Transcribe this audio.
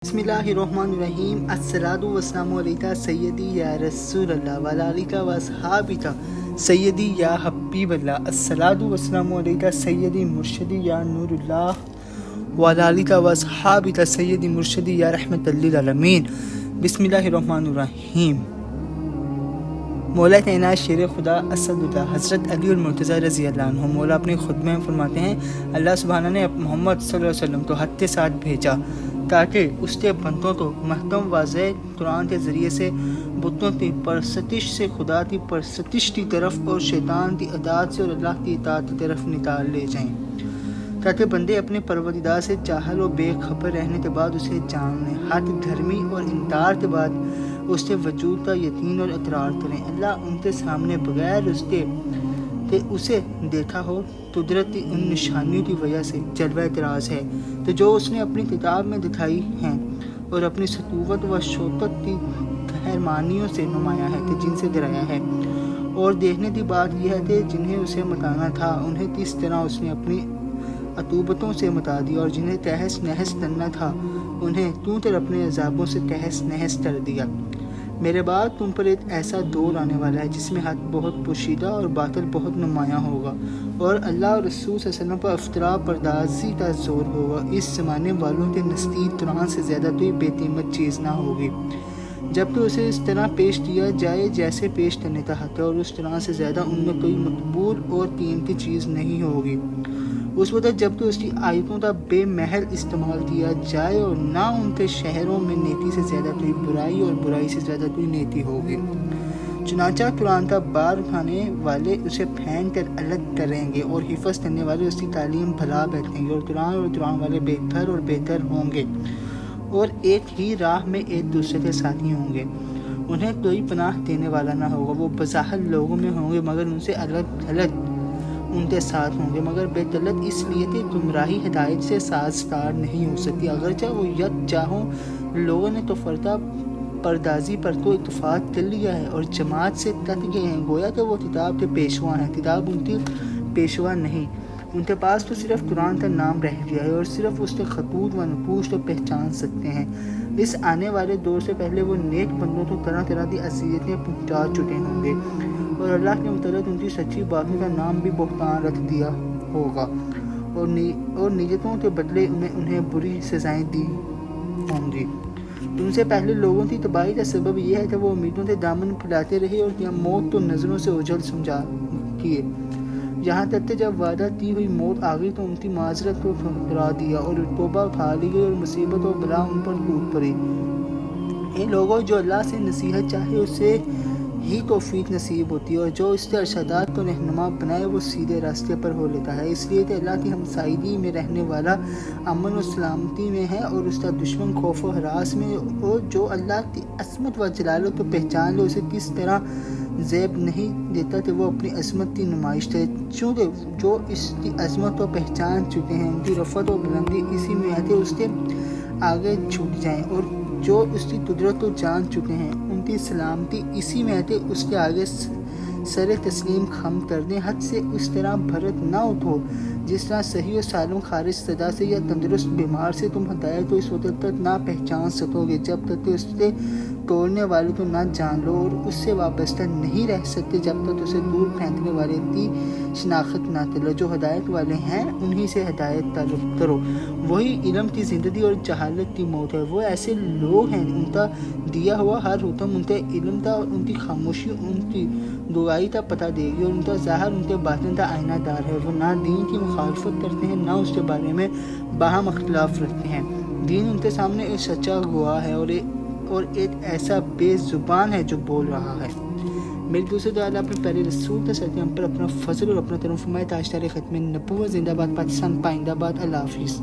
बिस्मिल्लाहिर्रहमानिर्रहीम। अस्सलातु वस्सलामु अलैका सय्यदी या रसूल अल्लाह व आलिका व अस्हाबिका सय्यदी या हबीब अल्लाह। अस्सलातु वस्सलामु अलैका सय्यदी मुर्शिदी या नूरुल्लाह व आलिका व अस्हाबिका सय्यदी मुर्शिदी या रहमतल लिल आलमीन। बिस्मिल्लाहिर्रहमानिर्रहीम। मौला कायनात शेर खुदा असदुल्लाह हज़रत अली और मुर्तज़ा रज़ी अल्लाह अन्हु मौला अपने खुतबे में फरमाते हैं, अल्लाह सुब्हाना ने मोहम्मद सल्लल्लाहु अलैहि वसल्लम को हद के साथ भेजा ताकि उसके बंदों को महकम वाज़ेह कुरान के ज़रिए से बुतों की परस्तिश से खुदा की परस्तिश की तरफ और शैतान की अताअत से और अल्लाह की इताअत की तरफ निकाल ले जाएं, ताकि बंदे अपने परवरदिगार से चाहल और बेखबर रहने के बाद उसे जान लें, हद धर्मी और इनकार के बाद उसके वजूद का यकीन और इकरार करें। अल्लाह उनके सामने बगैर उसके कि उसे देखा हो कुदरती उन निशानियों की वजह से जलवा एतराज़ है तो जो उसने अपनी किताब में दिखाई हैं और अपनी सतूवत व शौकत की कहरमानियों से नुमाया है कि जिनसे डराया है। और देखने की बात यह है कि जिन्हें उसे मताना था उन्हें किस तरह उसने अपनी अतूबतों से मता दिया, और जिन्हें तहस नहस करना था उन्हें तू तर अपने अजाबों से तहस नहस कर दिया। मेरे बाद तुम पर एक ऐसा दौर आने वाला है जिसमें हक बहुत पोशीदा और बातिल बहुत नुमायाँ होगा, और अल्लाह और रसूल सल्लल्लाहु अलैहि वसल्लम पर अफ्तरा परदाजी का जोर होगा। इस ज़माने वालों के नज़दीक कुरान से ज़्यादा कोई बेकीमत चीज़ ना होगी, जबकि उसे इस तरह पेश किया जाए जैसे पेश करने का हक है, और उस तरह से ज़्यादा उनमें कोई मकबूल और कीमती चीज़ नहीं होगी उस वक्त जबकि उसकी आयतों का बेमहल इस्तेमाल किया जाए, और ना उनके शहरों में नेकी से ज़्यादा कोई बुराई और बुराई से ज़्यादा कोई नेकी होगी। चुनांचा कुरान का बार उठाने वाले उसे फेंक कर अलग करेंगे और हिफाज करने वाले उसकी तालीम भला बैठेंगे, और कुरान वाले बेहतर और बेहतर होंगे और एक ही राह में एक दूसरे के साथी होंगे। उन्हें कोई पनाह देने वाला ना होगा। वो बज़ाहिर लोगों में होंगे मगर उनसे अलग थलग उनके साथ होंगे, मगर बेतलत इसलिए कि गुमराही हिदायत से साजगार नहीं हो सकती। अगरचे वो यकजाहों लोगों ने तो फर्दा परदाजी पर तो इत्तफाक कर लिया है और जमात से कट गए हैं, गोया कि वो किताब के पेशवा हैं। किताब उनकी पेशवा नहीं, उनके पास तो सिर्फ कुरान का नाम रह गया है और सिर्फ उसके खतूत व नकूश तो पहचान सकते हैं। इस आने वाले दौर से पहले वो नेक बंदों को तरह तरह की अज़ियतें पहुँचा चुके होंगे, और अल्लाह के मुतल्लिक़ उनकी सच्ची बातों का नाम भी बहतान रख दिया होगा, और नीयतों के बदले में उन्हें बुरी सज़ाएं दी होंगी। उनसे पहले लोगों की तबाही का सबब यह है कि वो उम्मीदों के दामन फैलाते रहे और क्या मौत तो नज़रों से ओझल समझा किए, यहाँ तक कि जब वादा की हुई मौत आ गई तो उनकी माजरत को ठुकरा दिया और तौबा उठा ली गई और मुसीबत और बला उन पर टूट पड़ी। इन लोगों जो अल्लाह से नसीहत चाहे उससे ही तौफीक नसीब होती है, और जो इसके अरशदात को रहनुमा बनाए वो सीधे रास्ते पर हो लेता है। इसलिए कि अल्लाह की हमसायगी में रहने वाला अमन और सलामती में है और उसका दुश्मन खौफ और हरास में, और जो अल्लाह की असमत व जलालत को पहचान ले उसे किस तरह ज़ेब नहीं देता कि वो अपनी अजमत की नुमाइश करे, चूँकि जो इसकी अजमत को पहचान चुके हैं उनकी रफ़त और बुलंदी इसी में है कि उसके आगे झुक जाएं, और जो उसकी कुदरत को जान चुके हैं उनकी सलामती इसी में है कि उसके आगे सर तस्लीम खम कर दें। हद से उस तरह भरत ना उठो जिस तरह सही और सालम खारिज सदा से या तंदुरुस्त बीमार से तुम हदायत को इस वक्त तक ना पहचान सकोगे जब तक कि उससे तोड़ने वाले को ना जान लो, और उससे वाबस्ता नहीं रह सकते जब तक उसे दूर फेंकने वाले की शनाख्त ना कर लो। जो हदायत वाले हैं उन्हीं से हदायत तलब करो, वही इल्म की ज़िंदगी और जहालत की मौत है। वो ऐसे लोग हैं उनका दिया हुआ हर हुक्म उनके इल्म का और उनकी खामोशी उनकी दुआई का पता देगी, और उनका ज़ाहिर उनके बातिन का आईनादार है। वो ना दीन की मुखालफत करते हैं ना उसके बारे में बाहम अख्तिलाफ रखते हैं। दीन उनके सामने एक सच्चा गवाह है और एक ऐसा बेजुबान है जो बोल रहा है। मेरे दूसरे दुआ अपने प्यारे रसूल के साथ हम पर अपना फजल और अपना तरफ फरमाए। ताजदार ख़त्म नबूवत जिंदाबाद, पाकिस्तान पाइंदाबाद। अल्लाह हाफिज़।